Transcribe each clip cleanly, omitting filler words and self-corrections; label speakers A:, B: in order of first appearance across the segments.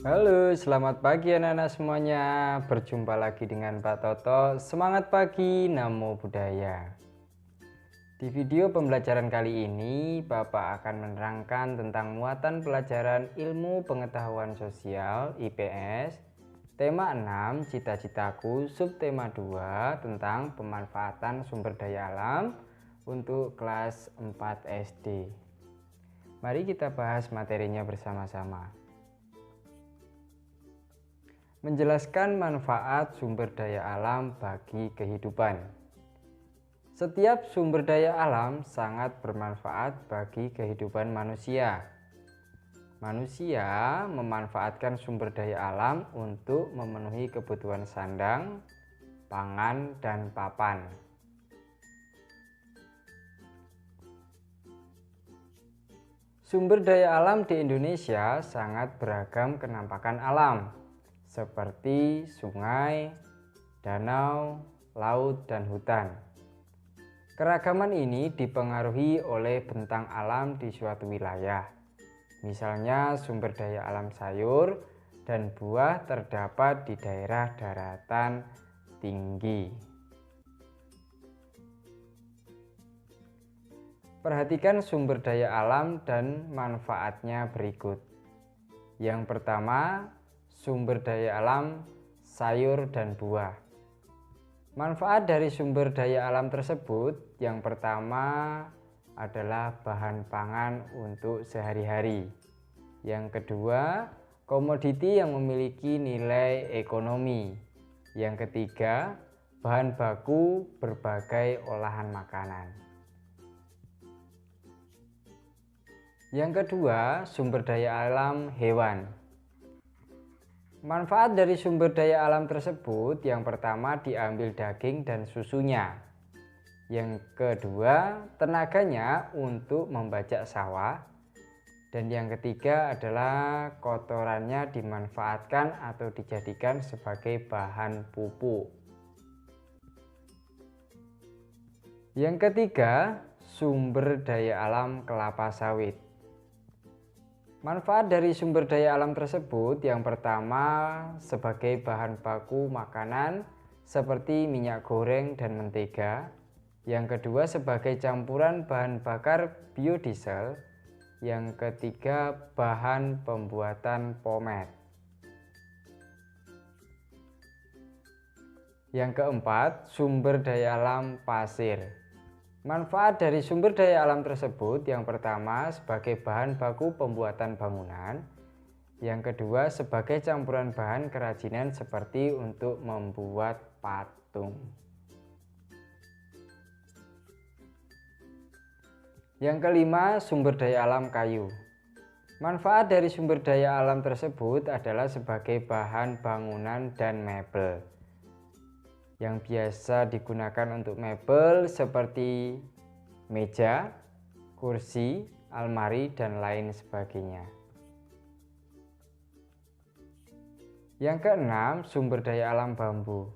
A: Halo, selamat pagi anak-anak semuanya. Berjumpa lagi dengan Pak Toto. Semangat pagi, namo buddhaya. Di video pembelajaran kali ini, Bapak akan menerangkan tentang muatan pelajaran ilmu pengetahuan sosial IPS, tema 6, cita-citaku, subtema 2 tentang pemanfaatan sumber daya alam untuk kelas 4 SD. Mari kita bahas materinya bersama-sama. Menjelaskan manfaat sumber daya alam bagi kehidupan. Setiap sumber daya alam sangat bermanfaat bagi kehidupan manusia. Manusia memanfaatkan sumber daya alam untuk memenuhi kebutuhan sandang, pangan, dan papan. Sumber daya alam di Indonesia sangat beragam kenampakan alam, seperti sungai, danau, laut, dan hutan. Keragaman ini dipengaruhi oleh bentang alam di suatu wilayah. Misalnya sumber daya alam sayur dan buah terdapat di daerah daratan tinggi. Perhatikan sumber daya alam dan manfaatnya berikut. Yang pertama, sumber daya alam sayur dan buah. Manfaat dari sumber daya alam tersebut yang pertama adalah bahan pangan untuk sehari-hari. Yang kedua, komoditi yang memiliki nilai ekonomi. Yang ketiga, bahan baku berbagai olahan makanan. Yang kedua, sumber daya alam hewan. Manfaat dari sumber daya alam tersebut yang pertama diambil daging dan susunya. Yang kedua, tenaganya untuk membajak sawah. Dan yang ketiga adalah kotorannya dimanfaatkan atau dijadikan sebagai bahan pupuk. Yang ketiga, sumber daya alam kelapa sawit. Manfaat dari sumber daya alam tersebut yang pertama sebagai bahan baku makanan seperti minyak goreng dan mentega. Yang kedua sebagai campuran bahan bakar biodiesel. Yang ketiga bahan pembuatan pomade. Yang keempat, sumber daya alam pasir. Manfaat dari sumber daya alam tersebut yang pertama sebagai bahan baku pembuatan bangunan. Yang kedua sebagai campuran bahan kerajinan seperti untuk membuat patung. Yang kelima, sumber daya alam kayu. Manfaat dari sumber daya alam tersebut adalah sebagai bahan bangunan dan mebel. Yang biasa digunakan untuk mebel seperti meja, kursi, almari, dan lain sebagainya. Yang keenam, sumber daya alam bambu.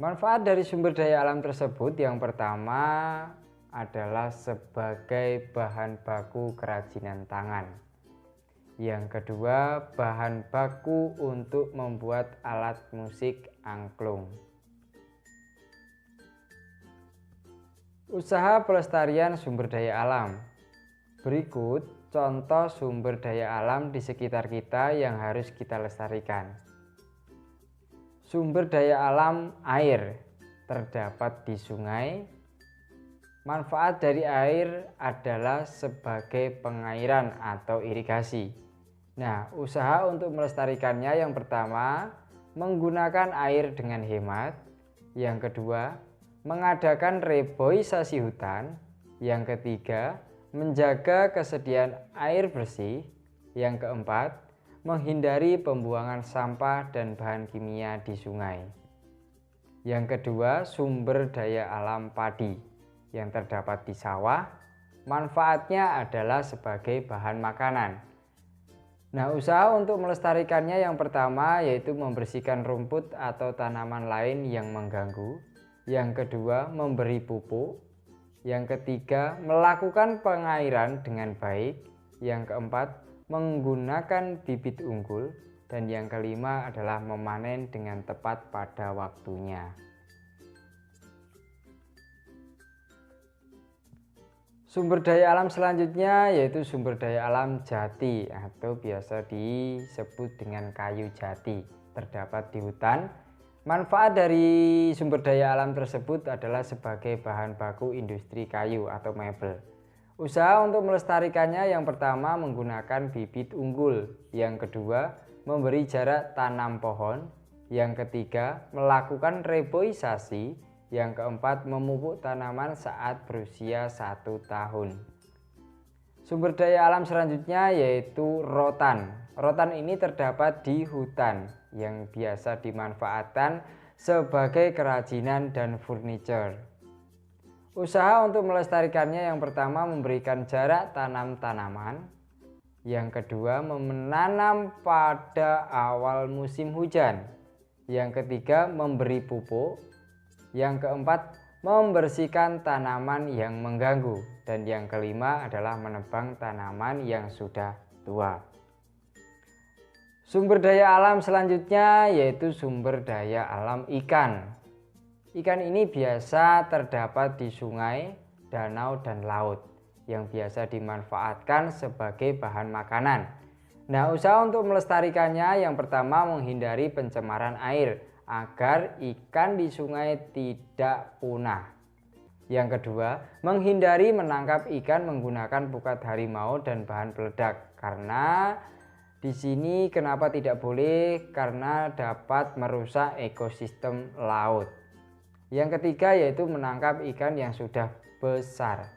A: Manfaat dari sumber daya alam tersebut yang pertama adalah sebagai bahan baku kerajinan tangan. Yang kedua, bahan baku untuk membuat alat musik angklung. Usaha pelestarian sumber daya alam. Berikut contoh sumber daya alam di sekitar kita yang harus kita lestarikan. Sumber daya alam air terdapat di sungai. Manfaat dari air adalah sebagai pengairan atau irigasi. Nah, usaha untuk melestarikannya yang pertama, menggunakan air dengan hemat. Yang kedua, mengadakan reboisasi hutan. Yang ketiga, menjaga kesediaan air bersih. Yang keempat, menghindari pembuangan sampah dan bahan kimia di sungai. Yang kedua, sumber daya alam padi yang terdapat di sawah. Manfaatnya adalah sebagai bahan makanan. Nah, usaha untuk melestarikannya yang pertama yaitu membersihkan rumput atau tanaman lain yang mengganggu. Yang kedua, memberi pupuk. Yang ketiga, melakukan pengairan dengan baik. Yang keempat, menggunakan bibit unggul, dan yang kelima adalah memanen dengan tepat pada waktunya. Sumber daya alam selanjutnya yaitu sumber daya alam jati atau biasa disebut dengan kayu jati, terdapat di hutan. Manfaat dari sumber daya alam tersebut adalah sebagai bahan baku industri kayu atau mebel. Usaha untuk melestarikannya yang pertama menggunakan bibit unggul, yang kedua memberi jarak tanam pohon, yang ketiga melakukan reboisasi, yang keempat memupuk tanaman saat berusia 1 tahun. Sumber daya alam selanjutnya yaitu rotan. Rotan ini terdapat di hutan yang biasa dimanfaatkan sebagai kerajinan dan furniture. Usaha untuk melestarikannya yang pertama memberikan jarak tanam tanaman, yang kedua menanam pada awal musim hujan, yang ketiga memberi pupuk, yang keempat membersihkan tanaman yang mengganggu, dan yang kelima adalah menebang tanaman yang sudah tua. Sumber daya alam selanjutnya yaitu sumber daya alam ikan. Ikan ini biasa terdapat di sungai, danau, dan laut yang biasa dimanfaatkan sebagai bahan makanan. Nah, usaha untuk melestarikannya yang pertama menghindari pencemaran air agar ikan di sungai tidak punah. Yang kedua, menghindari menangkap ikan menggunakan pukat harimau dan bahan peledak, karena di sini kenapa tidak boleh? Karena dapat merusak ekosistem laut. Yang ketiga yaitu menangkap ikan yang sudah besar.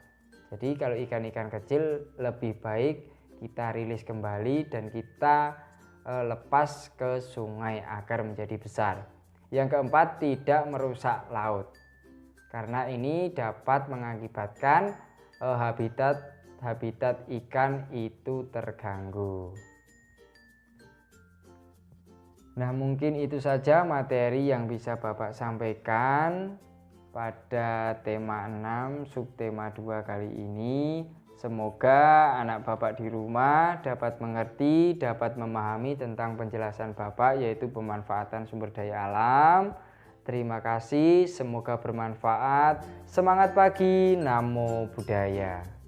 A: Jadi kalau ikan-ikan kecil lebih baik kita rilis kembali dan kita lepas ke sungai agar menjadi besar. Yang keempat, tidak merusak laut, karena ini dapat mengakibatkan habitat ikan itu terganggu. Nah, mungkin itu saja materi yang bisa Bapak sampaikan pada tema 6 subtema 2 kali ini. Semoga anak Bapak di rumah dapat mengerti, dapat memahami tentang penjelasan Bapak yaitu pemanfaatan sumber daya alam. Terima kasih, semoga bermanfaat. Semangat pagi, Namo Buddhaya.